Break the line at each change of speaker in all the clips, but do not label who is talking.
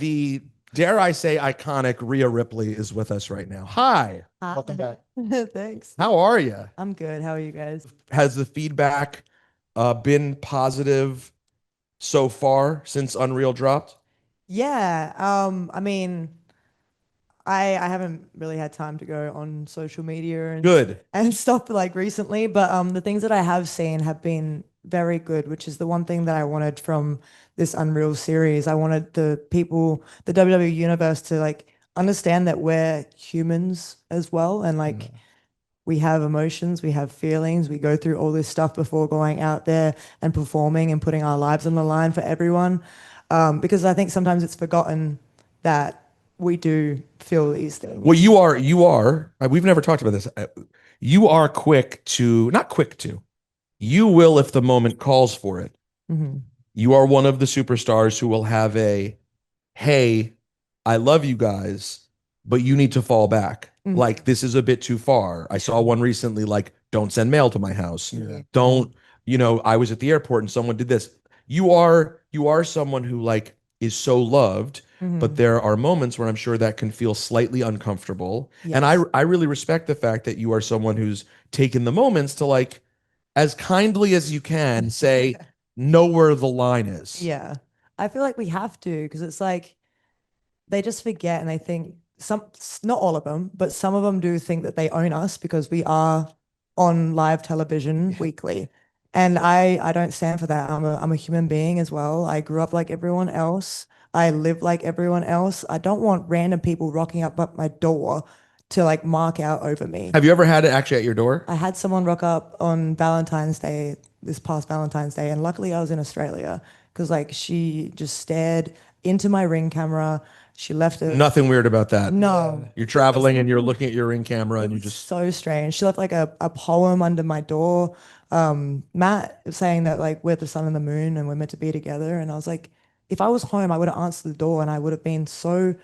the, dare I say, iconic Rhea Ripley is with us right now. Hi.
Hi.
Welcome back.
Thanks.
How are you?
I'm good. How are you guys?
Has the feedback been positive so far since Unreal dropped?
Yeah. I mean, I haven't really had time to go on social media
Good.
and stuff like recently, but the things that I have seen have been very good, which is the one thing that I wanted from this Unreal series. I wanted the people, the WWE universe to like understand that we're humans as well, and like we have emotions, we have feelings, we go through all this stuff before going out there and performing and putting our lives on the line for everyone. Because I think sometimes it's forgotten that we do feel these things.
Well, we've never talked about this. You are quick to, not quick to, you will if the moment calls for it.
Mm-hmm.
You are one of the superstars who will have a, hey, I love you guys, but you need to fall back.
Mhm.
Like, this is a bit too far. I saw one recently, like, don't send mail to my house.
Yeah.
Don't, I was at the airport and someone did this. You are someone who like is so loved, but
Mhm.
there are moments where I'm sure that can feel slightly uncomfortable. And
Yes.
I really respect the fact that you are someone who's taken the moments to like, as kindly as you can, say, know where the line is.
Yeah. I feel like we have to because it's like they just forget and they think not all of them, but some of them do think that they own us because we are on live television weekly. And I don't stand for that. I'm a human being as well. I grew up like everyone else. I live like everyone else. I don't want random people rocking up at my door to like mark out over me.
Have you ever had it actually at your door?
I had someone rock up on Valentine's Day, this past Valentine's Day, and luckily I was in Australia because like she just stared into my Ring camera. She left it.
Nothing weird about that.
No,
You're traveling and you're looking at your Ring camera and you just,
so strange. She left like a poem under my door. Matt saying that like we're the sun and the moon and we're meant to be together. And I was like, if I was home, I would have answered the door and I would have been so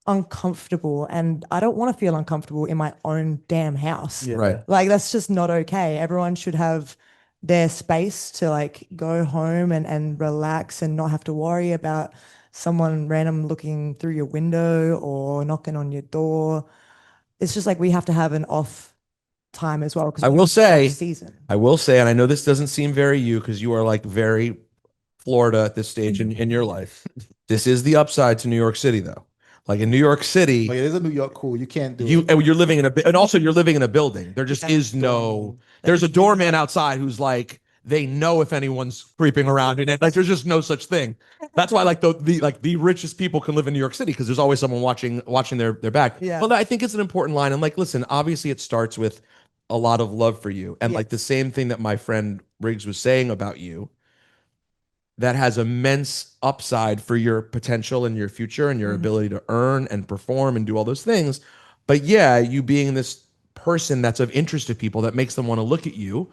uncomfortable. And I don't want to feel uncomfortable in my own damn house.
Yeah.
right.
Like that's just not okay. Everyone should have their space to like go home and relax and not have to worry about someone random looking through your window or knocking on your door. It's just like we have to have an off time as well because
I will say,
season.
and I know this doesn't seem very you because you are like very Florida at this stage in your life. This is the upside to New York City, though. Like in New York City,
But it is a New York cool. You can't do
you
it.
and you're living in a and also you're living in a building. There just
Yeah.
is no. There's a doorman outside who's like they know if anyone's creeping around in it. Like there's just no such thing. That's why like the richest people can live in New York City because there's always someone watching their back.
Yeah.
But I think it's an important line. And like, listen, obviously it starts with a lot of love for you, and like the same thing that my friend Riggs was saying about you that has immense upside for your potential and your future and your ability to earn and perform and do all those things. But yeah, you being this person that's of interest to people that makes them want to look at you.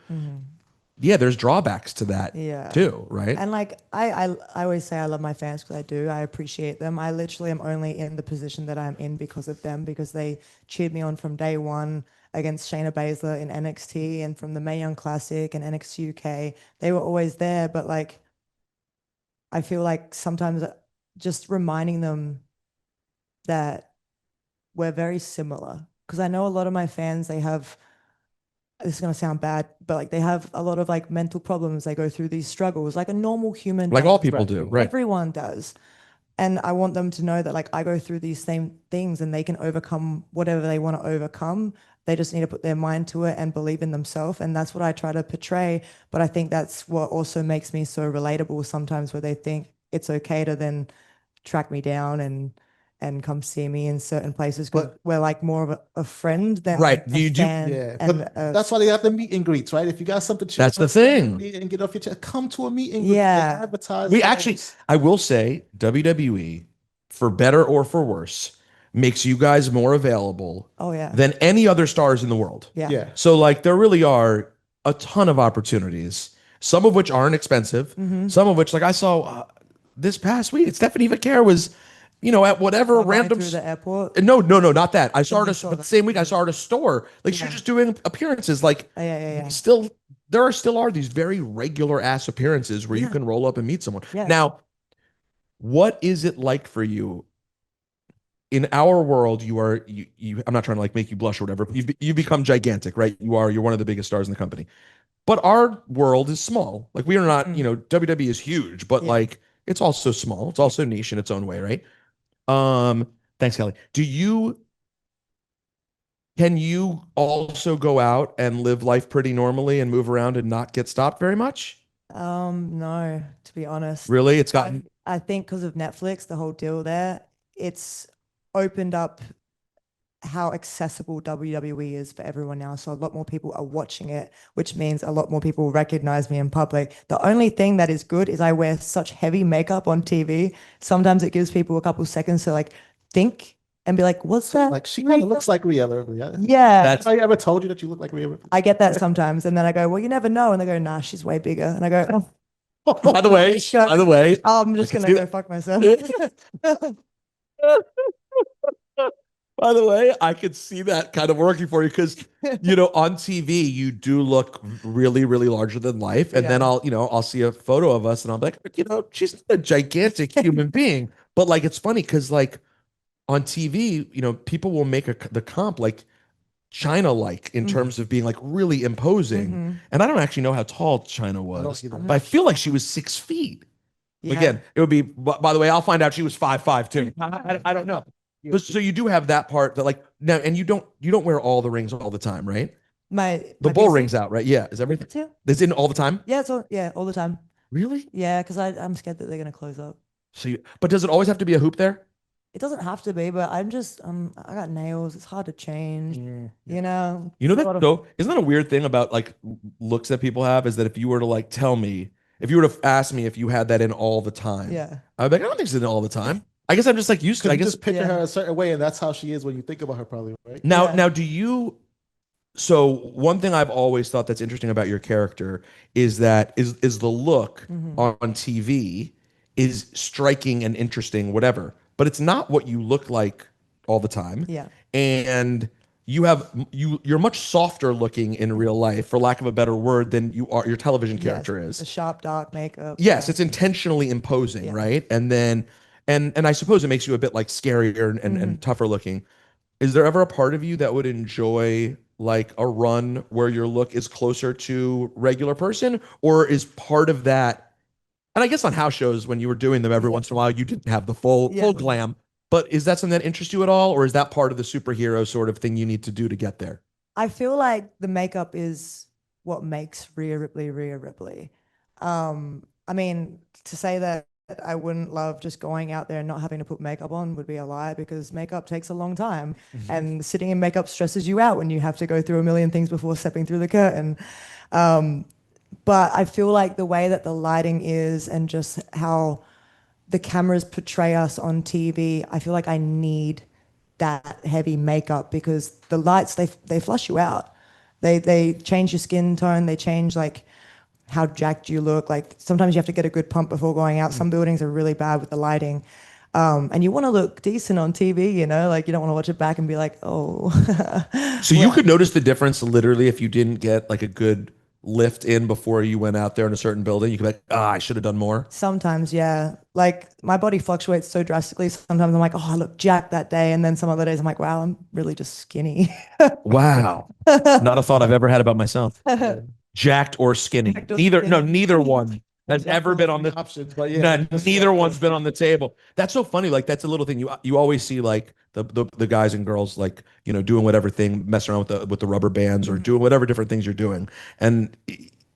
Yeah, there's drawbacks to that
Yeah.
too, right?
And like I always say I love my fans because I do. I appreciate them. I literally am only in the position that I'm in because of them because they cheered me on from day one against Shayna Baszler in NXT and from the Mae Young Classic and NXT UK. They were always there, but like I feel like sometimes just reminding them that we're very similar because I know a lot of my fans they have this is going to sound bad, but like they have a lot of like mental problems. They go through these struggles like a normal human
Like
does.
all people do, right?
Everyone does. And I want them to know that like I go through these same things and they can overcome whatever they want to overcome. They just need to put their mind to it and believe in themselves. And that's what I try to portray. But I think that's what also makes me so relatable sometimes where they think it's okay to then track me down and come see me in certain places because
But-
we're like more of a friend than
Right.
a
You do-
fan.
Yeah.
And
But that's why they have the meet and greets, right? If you got something to
That's the thing.
and get off your chest, come to a meet and greet.
Yeah.
Like, advertise.
We actually, I will say, WWE, for better or for worse, makes you guys more available
Oh yeah.
than any other stars in the world.
Yeah.
Yeah.
So like there really are a ton of opportunities, some of which aren't expensive, some of which like I saw this past week, Stephanie Vaquer was, at whatever
Going
random.
through the airport.
No, not that. I saw her
saw
but
that.
the same week I saw her at a store. Like she was just doing appearances. Like
Yeah.
still, there still are these very regular ass appearances where you can roll up and meet someone.
Yeah.
Now, What is it like for you in our world? You I'm not trying to like make you blush or whatever. But you've become gigantic, right? You're one of the biggest stars in the company. But our world is small. Like we are not,
Mm.
WWE is huge, but
Yeah.
like it's also small. It's
Yeah.
also niche in its own way, right? Thanks, Kelly. Can you also go out and live life pretty normally and move around and not get stopped very much?
No, to be honest.
Really? It's gotten
I think because of Netflix, the whole deal there, it's opened up how accessible WWE is for everyone now. So a lot more people are watching it, which means a lot more people recognize me in public. The only thing that is good is I wear such heavy makeup on TV. Sometimes it gives people a couple seconds to like think and be like, what's that?
Like she kind of looks like Rhea Ripley.
Yeah.
that's
Have I ever told you that you look like Rhea Ripley?
I get that sometimes. And then I go, well, you never know. And they go, nah, she's way bigger. And I go,
by the way,
Shut-
by the way,
I'm just
I can
gonna
see
go
that.
fuck myself.
By the way, I could see that kind of working for you because, on TV, you do look really, really larger than life. And then
Yeah.
I'll see a photo of us and I'm like, she's not a gigantic human being. But like, it's funny because like on TV, people will make the comp like China-like in
Mhm.
terms of being like really imposing.
Mhm.
And I don't actually know how tall China
I don't
was,
either.
but I feel like she was 6 feet.
Yeah.
Again, it would be, by the way, I'll find out she was 5'5" too. I don't know. But so you do have that part that like now, and you don't wear all the rings all the time, right? The
My
bull
physique
rings out, right? Yeah. Is everything
too.
is in all the time?
Yeah, all the time.
Really?
Yeah, because I'm scared that they're gonna close up.
But does it always have to be a hoop there?
It doesn't have to be, but I got nails. It's hard to change.
Mm.
You know,
You know
it's a
that
lot of
so isn't that a weird thing about like looks that people have is that if you were to like tell me, if you were to ask me if you had that in all the time,
yeah.
I'd be like, I don't think it's in all the time. I guess I'm just like used to.
Because
I
you
guess
just picture
Yeah.
her a certain way, and that's how she is when you think about her, probably, right?
now
Yeah.
now do you so one thing I've always thought that's interesting about your character is the look
Hmm.
on TV is striking and interesting, whatever, but it's not what you look like all the time.
Yeah.
And you're much softer looking in real life, for lack of a better word, than your television
Yes.
character
The
is.
sharp dark makeup.
Yes,
Yeah.
it's intentionally imposing,
Yeah.
right? And then and I suppose it makes you a bit like scarier and
Hmm.
tougher looking. Is there ever a part of you that would enjoy like a run where your look is closer to regular person, or is part of that? And I guess on house shows when you were doing them every once in a while, you didn't have the full
Yeah.
glam. But is that something that interests you at all, or is that part of the superhero sort of thing you need to do to get there?
I feel like the makeup is what makes Rhea Ripley Rhea Ripley. I mean, to say that I wouldn't love just going out there and not having to put makeup on would be a lie because makeup takes a long time and sitting in makeup stresses you out when you have to go through a million things before stepping through the curtain. Um, but I feel like the way that the lighting is and just how the cameras portray us on TV, I feel like I need that heavy makeup because the lights they flush you out. They change your skin tone, they change like how jacked you look. Like sometimes you have to get a good pump before going out. Some buildings are really bad with the lighting. And you want to look decent on TV, like you don't want to watch it back and be like, oh.
So you could notice the difference literally if you didn't get like a good lift in before you went out there in a certain building. You could be like, I should have done more.
Sometimes, yeah. Like my body fluctuates so drastically. Sometimes I'm like, oh, I look jacked that day. And then some other days I'm like, wow, I'm really just skinny.
Wow. Not a thought I've ever had about myself.
Yeah.
Jacked or skinny.
Jacked or
Neither, no,
skinny.
neither one has ever been on the
options, but yeah,
no, neither one's been on the table. That's so funny. Like that's a little thing you always see like the guys and girls like doing whatever thing, messing around with the rubber bands or doing whatever different things you're doing, and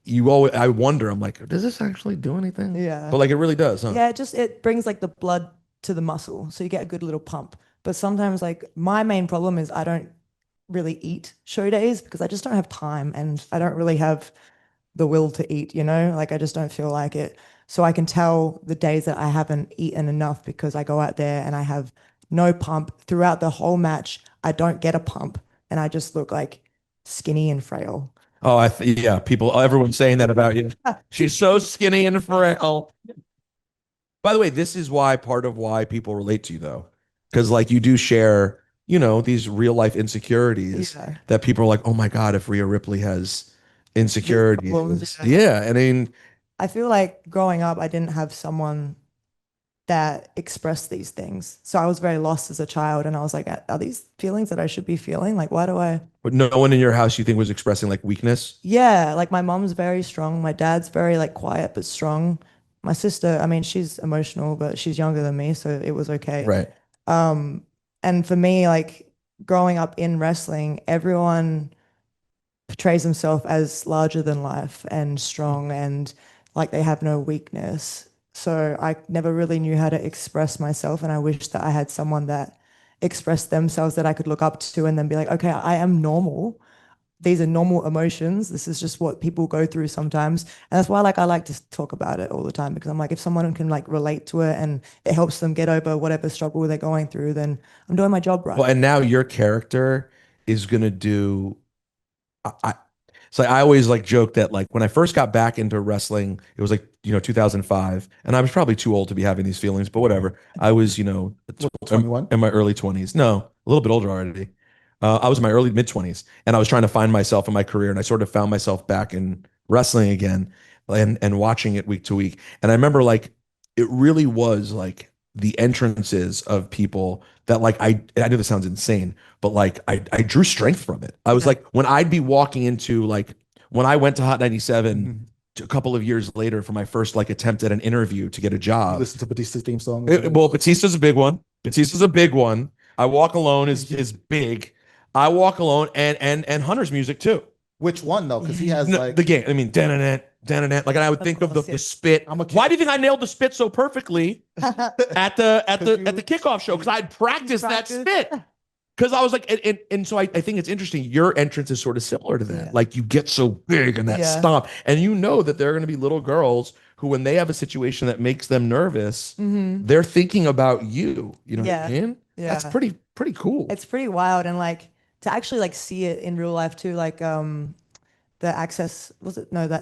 you always I wonder. I'm like, does this actually do anything?
Yeah.
But like it really does, huh?
Yeah, it brings like the blood to the muscle. So you get a good little pump. But sometimes like my main problem is I don't really eat show days because I just don't have time and I don't really have the will to eat. Like I just don't feel like it. So I can tell the days that I haven't eaten enough because I go out there and I have no pump throughout the whole match. I don't get a pump and I just look like skinny and frail.
Oh, yeah. Everyone's saying that about you. She's so skinny and frail. By the way, this is why part of why people relate to you though, because like you do share, these real life insecurities
Yeah.
that people are like, oh my God, if Rhea Ripley has
These problems,
insecurities, yeah. And I mean,
I feel like growing up, I didn't have someone that express these things. So I was very lost as a child, and I was like, are these feelings that I should be feeling? Like, why do I?
But no one in your house you think was expressing like weakness?
Yeah, like my mom's very strong. My dad's very like quiet but strong. My sister, I mean, she's emotional, but she's younger than me, so it was okay.
Right.
Um, and for me, like growing up in wrestling, everyone portrays themselves as larger than life and strong and like they have no weakness. So I never really knew how to express myself, and I wish that I had someone that expressed themselves that I could look up to and then be like, okay, I am normal. These are normal emotions. This is just what people go through sometimes. And that's why like I like to talk about it all the time, because I'm like, if someone can like relate to it and it helps them get over whatever struggle they're going through, then I'm doing my job right.
Well, and now your character is gonna do. I So I always like joke that like when I first got back into wrestling, it was like, 2005, and I was probably too old to be having these feelings, but whatever. I was,
What, 21?
in my early 20s. No, a little bit older already. I was in my early mid 20s, and I was trying to find myself in my career, and I sort of found myself back in wrestling again, and watching it week to week. And I remember like it really was like the entrances of people that like I know this sounds insane, but like I drew strength from it. I was like when I'd be walking into like when I went to Hot 97 a couple of years later for my first like attempt at an interview to get a
You
job.
listen to Batista's theme song.
Well, Batista's a big one. Batista's a big one. I Walk Alone is big. I Walk Alone and Hunter's music too.
Which one though? Because he has
No,
like
the game. I mean, like, and I would
Of
think of the
course, yeah.
spit.
I'm a
Why do you think I nailed the spit so perfectly at the kickoff show? Because I'd practiced that
Practice.
spit. Because I was like, and so I think it's interesting. Your entrance is sort of similar to that.
Yeah.
Like you get so big and that
Yeah.
stomp, and you know that there are going to be little girls who, when they have a situation that makes them nervous, they're thinking about you. You know what I
Yeah.
mean? That's
Yeah.
pretty cool.
It's pretty wild, and like to actually like see it in real life too, like the access was it no that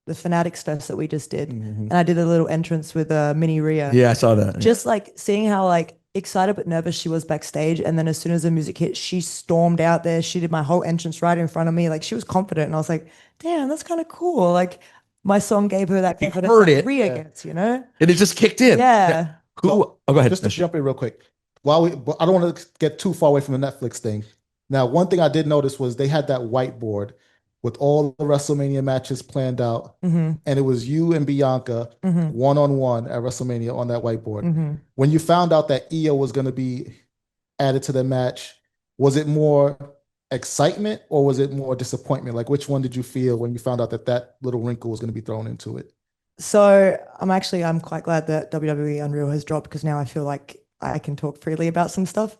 the Fanatics Fest that we just did, and I did a little entrance with Mini Rhea.
Yeah, I saw that.
Just like seeing how like excited but nervous she was backstage, and then as soon as the music hit, she stormed out there. She did my whole entrance right in front of me. Like she was confident, and I was like, "Damn, that's kind of cool." Like my song gave her that confidence
heard
that
it.
Rhea
Yeah.
gets, you know?
And it just kicked in.
Yeah.
Who?
So,
Oh, go ahead.
just to jump in real quick. But I don't want to get too far away from the Netflix thing. Now, one thing I did notice was they had that whiteboard with all the WrestleMania matches planned out, and it was you and Bianca one on one at WrestleMania on that whiteboard. When you found out that Io was going to be added to the match, was it more excitement or was it more disappointment? Like, which one did you feel when you found out that that little wrinkle was going to be thrown into it?
So I'm quite glad that WWE Unreal has dropped, because now I feel like I can talk freely about some stuff.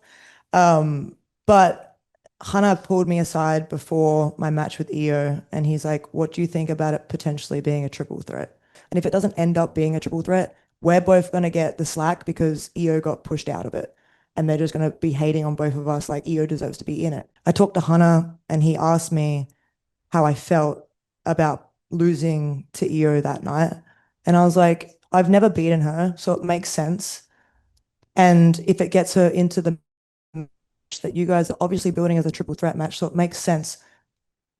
But Hannah pulled me aside before my match with Io, and he's like, "What do you think about it potentially being a triple threat? And if it doesn't end up being a triple threat, we're both gonna get the slack because Io got pushed out of it, and they're just gonna be hating on both of us. Like Io deserves to be in it." I talked to Hannah, and he asked me how I felt about losing to Io that night. And I was like, I've never beaten her, so it makes sense. And if it gets her into the match that you guys are obviously building as a triple threat match, so it makes sense,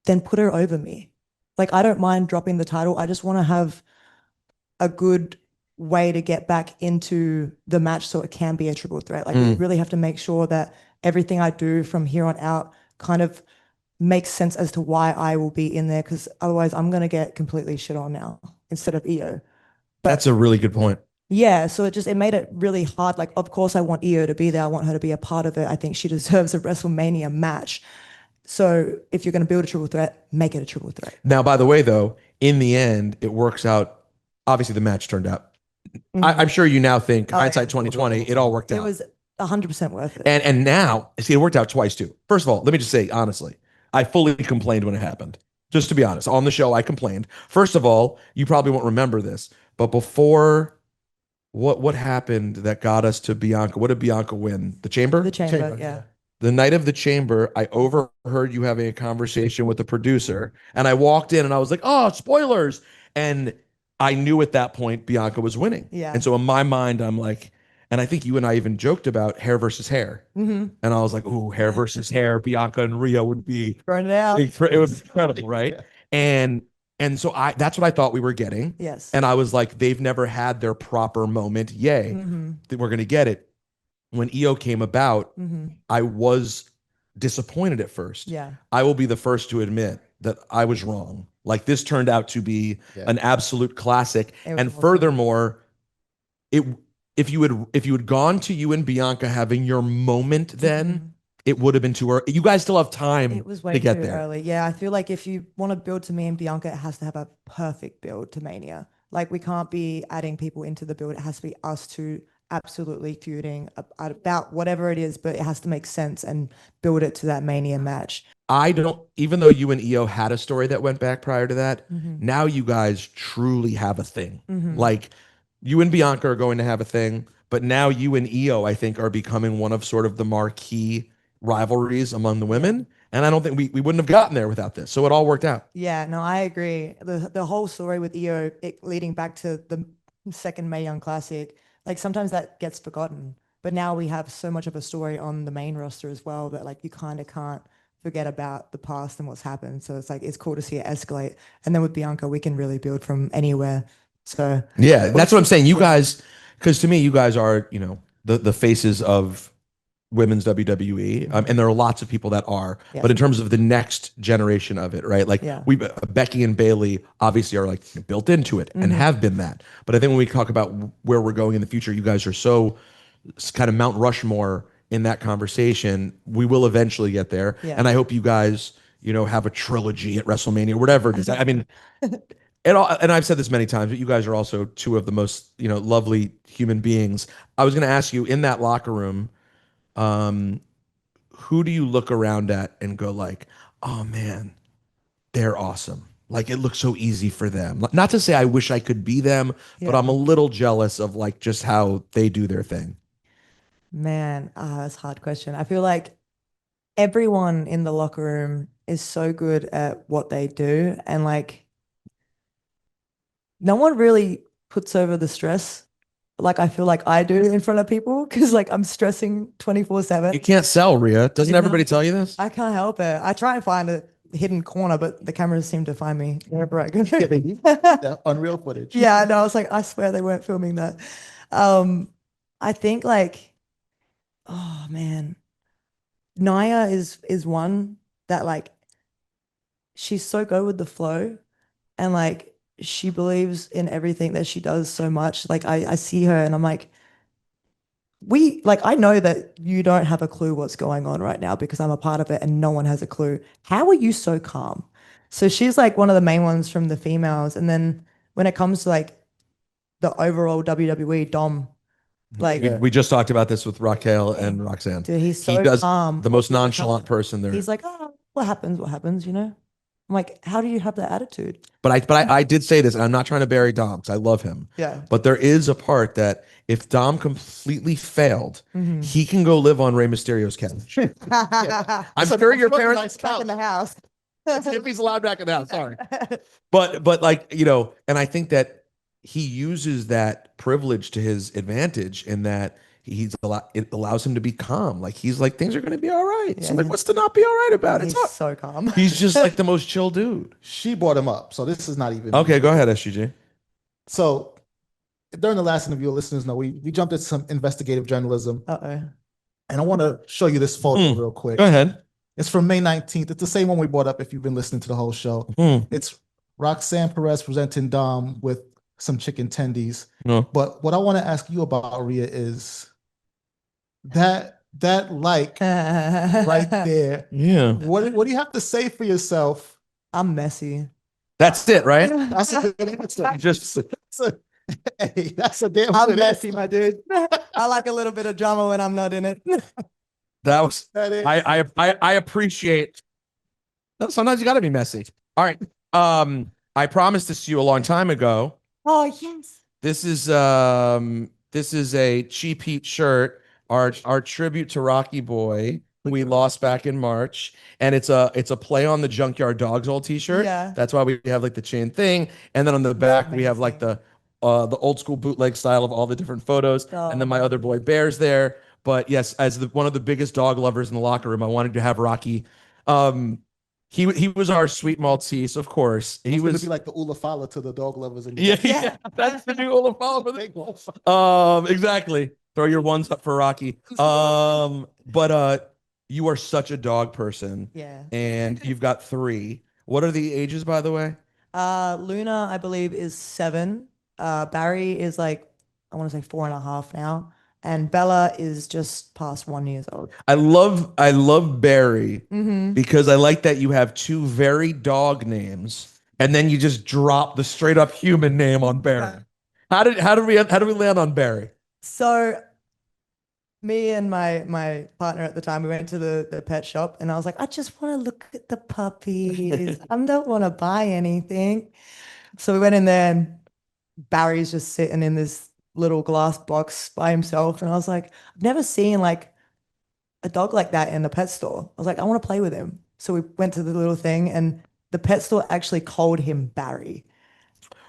then put her over me. Like, I don't mind dropping the title. I just want to have a good way to get back into the match so it can be a triple threat. Like, we really have to make sure that everything I do from here on out kind of makes sense as to why I will be in there, because otherwise I'm going to get completely shit on now instead of Io.
That's a really good point.
Yeah, so it made it really hard. Like, of course, I want Io to be there. I want her to be a part of it. I think she deserves a WrestleMania match. So if you're going to build a triple threat, make it a triple threat.
Now, by the way, though, in the end, it works out. Obviously, the match turned out. I'm sure you now think
Oh, yeah.
hindsight 2020, it all worked
It
out.
was 100% worth it.
And now, see, it worked out twice too. First of all, let me just say honestly, I fully complained when it happened. Just to be honest, on the show, I complained. First of all, you probably won't remember this, but before what happened that got us to Bianca? What did Bianca win? The chamber?
The chamber, yeah.
The night of the chamber, I overheard you having a conversation with the producer, and I walked in and I was like, "Oh, spoilers!" And I knew at that point Bianca was winning.
Yeah.
And so in my mind, I'm like, and I think you and I even joked about hair versus hair, and I was like, "Ooh, hair versus hair, Bianca and Rhea would be
Burn it out.
it was incredible, right?" And And so that's what I thought we were getting.
Yes.
And I was like, they've never had their proper moment. Yay, that we're going to get it. When EO came about, I was disappointed at first.
Yeah.
I will be the first to admit that I was wrong. Like this turned out to be an absolute classic. And
awesome.
furthermore, it if you had gone to you and Bianca having your moment then, it would have been too early. You guys still have time
It was way
to get
too
there.
early. Yeah, I feel like if you want to build to me and Bianca, it has to have a perfect build to Mania. Like we can't be adding people into the build. It has to be us two absolutely feuding about whatever it is, but it has to make sense and build it to that Mania match.
I don't, even though you and EO had a story that went back prior to that, now you guys truly have a thing. Like you and Bianca are going to have a thing, but now you and EO, I think, are becoming one of sort of the marquee rivalries among the women. And I don't think we wouldn't have gotten there without this. So it all worked out.
Yeah, no, I agree. The whole story with EO leading back to the second Mae Young Classic, like sometimes that gets forgotten. But now we have so much of a story on the main roster as well that like you kind of can't forget about the past and what's happened. So it's like it's cool to see it escalate. And then with Bianca, we can really build from anywhere. So
yeah, that's what I'm saying. You guys, because to me, you guys are, the faces of women's WWE, and there are lots of people that are.
Yeah.
But in terms of the next generation of it, right? Like Becky and Bailey obviously are like built into it and have been that. But I think when we talk about where we're going in the future, you guys are so kind of Mount Rushmore in that conversation. We will eventually get there, and I hope you guys, have a trilogy at WrestleMania, whatever it is. I mean. And I've said this many times, but you guys are also two of the most, lovely human beings. I was going to ask you in that locker room, who do you look around at and go like, oh man, they're awesome. Like it looks so easy for them. Not to say I wish I could be them, but I'm a little jealous of like just how they do their thing.
Man, that's a hard question. I feel like everyone in the locker room is so good at what they do, and like no one really puts over the stress like I feel like I do in front of people because like I'm stressing 24/7.
You can't sell, Rhea. Doesn't everybody tell you this?
I can't help it. I try and find a hidden corner, but the cameras seem to find me wherever I go.
That unreal footage.
Yeah, I know. I was like, I swear they weren't filming that. I think like, oh man, Naya is one that like she's so go with the flow and like she believes in everything that she does so much. Like I see her and I'm like, I know that you don't have a clue what's going on right now because I'm a part of it and no one has a clue. How are you so calm? So she's like one of the main ones from the females. And then when it comes to like the overall WWE Dom, like
we just talked about this with Raquel and Roxanne.
dude, he's so
he does
calm.
the most nonchalant person there.
He's like, oh, what happens, you know? I'm like, how do you have that attitude?
But I did say this, and I'm not trying to bury Dom because I love him.
Yeah.
But there is a part that if Dom completely failed, he can go live on Rey Mysterio's couch. I'm sure your parents
nice
back in the house.
if he's allowed back in the house. Sorry, but like and I think that he uses that privilege to his advantage in that it allows him to be calm. Like he's like things are going to be all right. So like, what's to not be all right about it?
He's so calm.
He's just like the most chill dude.
She brought him up, so this is not even
okay. Go ahead, SGJ.
So during the last interview, listeners know we jumped into some investigative journalism.
Uh-oh.
And I want to show you this photo real quick.
Go ahead.
It's from May 19th. It's the same one we brought up if you've been listening to the whole show. It's Roxanne Perez presenting Dom with some chicken tendies.
No.
But what I want to ask you about, Rhea, is that like right there.
Yeah.
What do you have to say for yourself?
I'm messy.
That's it, right?
That's a good answer.
Just
hey, that's a damn
I'm
good
messy,
answer.
my dude. I like a little bit of drama when I'm not in it.
that was
That is.
I appreciate. No, sometimes you got to be messy. All right. I promised this to you a long time ago.
Oh yes.
This is a Cheap Heat shirt, our tribute to Rocky Boy, who we lost back in March, and it's a play on the Junkyard Dog's old T-shirt.
Yeah.
That's why we have like the chain thing, and then on the back we have like the old school bootleg style of all the different photos, and then my other boy Bear's there. But yes, as one of the biggest dog lovers in the locker room, I wanted to have Rocky. He was our sweet Maltese, of course. He
He's going to
was
be like the Ulafala to the dog lovers. And
yeah, that's the new Olafala for exactly. Throw your ones up for Rocky. But you are such a dog person,
Yeah.
and you've got three. What are the ages, by the way?
Luna, I believe, is 7. Barry is like, I want to say 4.5 now. And Bella is just past 1 years old.
I love Barry
Mm-hmm.
because I like that you have two very dog names, and then you just drop the straight up human name on Barry. How did we land on Barry?
So me and my partner at the time, we went to the pet shop and I was like, I just want to look at the puppies. I don't want to buy anything. So we went in there and Barry's just sitting in this little glass box by himself. And I was like, I've never seen like a dog like that in the pet store. I was like, I want to play with him. So we went to the little thing and the pet store actually called him Barry.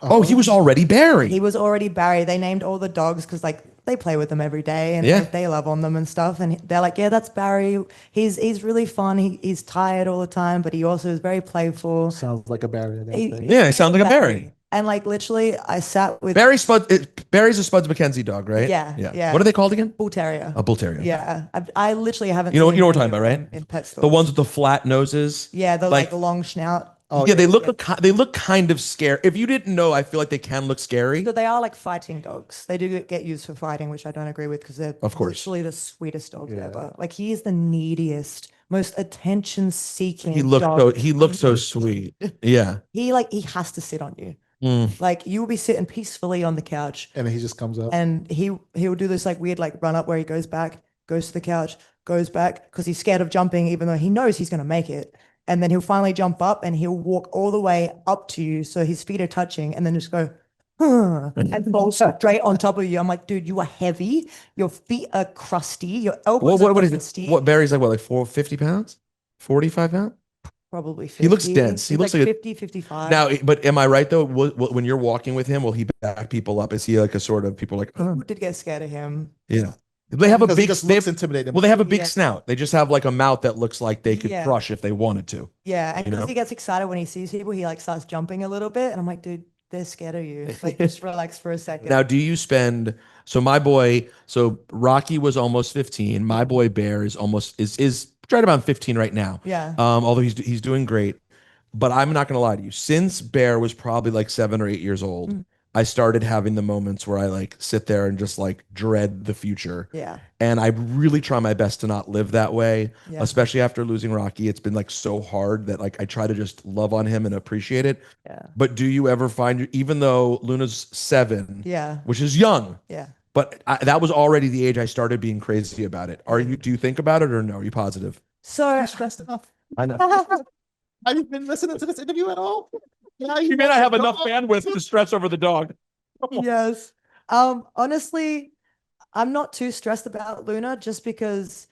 Oh, he was already Barry.
He was already Barry. They named all the dogs because like they play with them every day and
Yeah.
like, they love on them and stuff. And they're like, yeah, that's Barry. He's really fun. He's tired all the time, but he also is very playful.
sounds like a barrier.
Yeah, he sounds like a Barry.
And like literally, I sat with
Barry's a Spuds McKenzie dog, right?
Yeah.
What are they called again?
Bull Terrier.
A bull terrier.
Yeah, I literally haven't.
You know
seen
what we're
many
talking about,
of
right?
them in pet stores.
The ones with the flat noses.
Yeah, the like long snout.
Oh,
Yeah, they look kind of scary. If you didn't know, I feel like they can look scary.
So they are like fighting dogs. They do get used for fighting, which I don't agree with because they're
Of course.
literally the sweetest dogs
Yeah.
ever. Like he is the neediest, most attention-seeking.
He looked
dog.
so sweet. Yeah.
He has to sit on you.
Mm.
Like you will be sitting peacefully on the couch,
and then he just comes up.
and he'll do this like weird like run up where he goes back, goes to the couch, goes back because he's scared of jumping, even though he knows he's gonna make it. And then he'll finally jump up and he'll walk all the way up to you, so his feet are touching, and then just go, huh, and fall straight on top of you. I'm like, dude, you are heavy. Your feet are crusty. Your elbows are
What is
crusty.
it? What Barry's like? What, like 450 pounds? 45 pounds?
Probably 50.
He looks dense. He
He's
looks
like
like
50, 55.
Now, but am I right though? When you're walking with him, will he back people up? Is he like a sort of people like,
People did get scared of him.
yeah. They have a
Because he
big,
just
they
looks
have,
intimidating.
well, they have a big
Yeah.
snout. They just have like a mouth that looks like they could
Yeah.
crush if they wanted to.
Yeah, and
You
because
know?
he gets excited when he sees people, he like starts jumping a little bit, and I'm like, dude, they're scared of you. Like, just relax for a second.
Now, do you spend, so Rocky was almost 15. My boy Bear is right around 15 right now.
Yeah.
Although he's doing great. But I'm not gonna lie to you. Since Bear was probably like 7 or 8 years old,
Mm.
I started having the moments where I like sit there and just like dread the future.
Yeah.
And I really try my best to not live that way,
Yeah.
especially after losing Rocky. It's been like so hard that like I try to just love on him and appreciate it.
Yeah.
But do you ever find, even though Luna's 7,
Yeah.
which is young,
Yeah.
but that was already the age I started being crazy about it. Do you think about it or no? Are you positive?
So
stressed enough.
I know.
Have you been listening to this interview at all? Yeah,
You may not have enough bandwidth to stress over the dog.
yes. Honestly, I'm not too stressed about Luna just because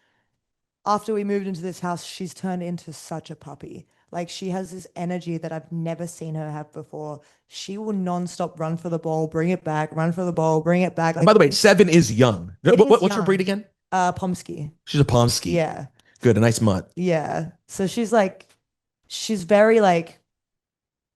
after we moved into this house, she's turned into such a puppy. Like she has this energy that I've never seen her have before. She will nonstop run for the ball, bring it back, run for the ball, bring it back.
By the way, 7 is young.
It is
What's her
young.
breed again?
Pomsky.
She's a Pomsky.
Yeah.
Good, a nice mutt.
Yeah. So she's very like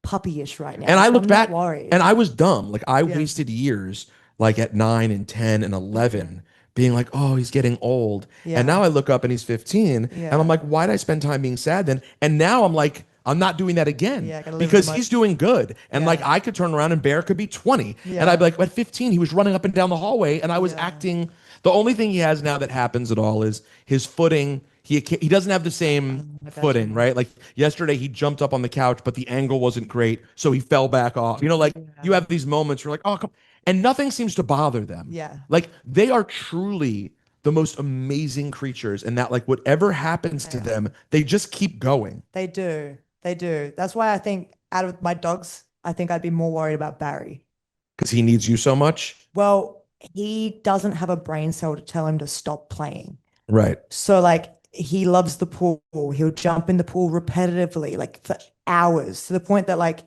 puppyish right now.
And I
so
look
I'm
back
not worried.
and I was dumb. Like I
Yeah.
wasted years, like at 9 and 10 and 11, being like, oh, he's getting old.
Yeah.
And now I look up and he's 15. And
Yeah.
I'm like, why did I spend time being sad then? And now I'm like, I'm not doing that again
Yeah, I gotta live
because
with my-
he's doing good. And like
Yeah.
I could turn around and Bear could be 20. And
Yeah.
I'd be like, at 15, he was running up and down the hallway and I was
Yeah.
acting. The only thing he has now that happens at all is his footing. He doesn't have the same
I got
footing,
you.
right? Like yesterday, he jumped up on the couch, but the angle wasn't great, so he fell back off. You know, like you have these moments where like, oh, come, and nothing seems to bother them.
Yeah.
Like they are truly the most amazing creatures, and that like whatever happens to them, they just keep going.
They do. They do. That's why I think out of my dogs, I think I'd be more worried about Barry.
Because he needs you so much.
Well, he doesn't have a brain cell to tell him to stop playing.
Right.
So like he loves the pool. He'll jump in the pool repetitively, like for hours, to the point that like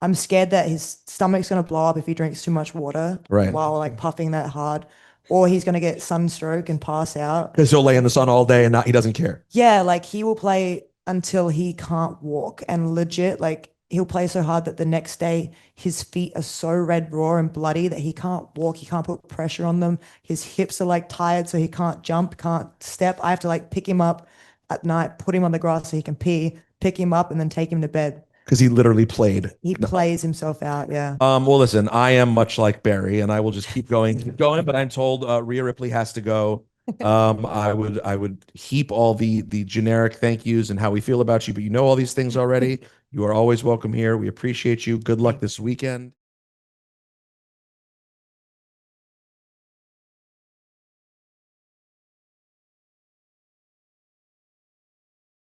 I'm scared that his stomach's gonna blow up if he drinks too much water
Right.
while like puffing that hard, or he's gonna get sunstroke and pass out.
Because he'll lay in the sun all day and he doesn't care.
Yeah, like he will play until he can't walk. And legit, like he'll play so hard that the next day his feet are so red raw and bloody that he can't walk, he can't put pressure on them. His hips are like tired, so he can't jump, can't step. I have to like pick him up at night, put him on the grass so he can pee, pick him up, and then take him to bed.
Because he literally played.
He plays himself out, yeah.
Well, listen, I am much like Barry, and I will just keep going, but I'm told Rhea Ripley has to go. I would heap all the generic thank yous and how we feel about you, but you know all these things already. You are always welcome here. We appreciate you. Good luck this weekend.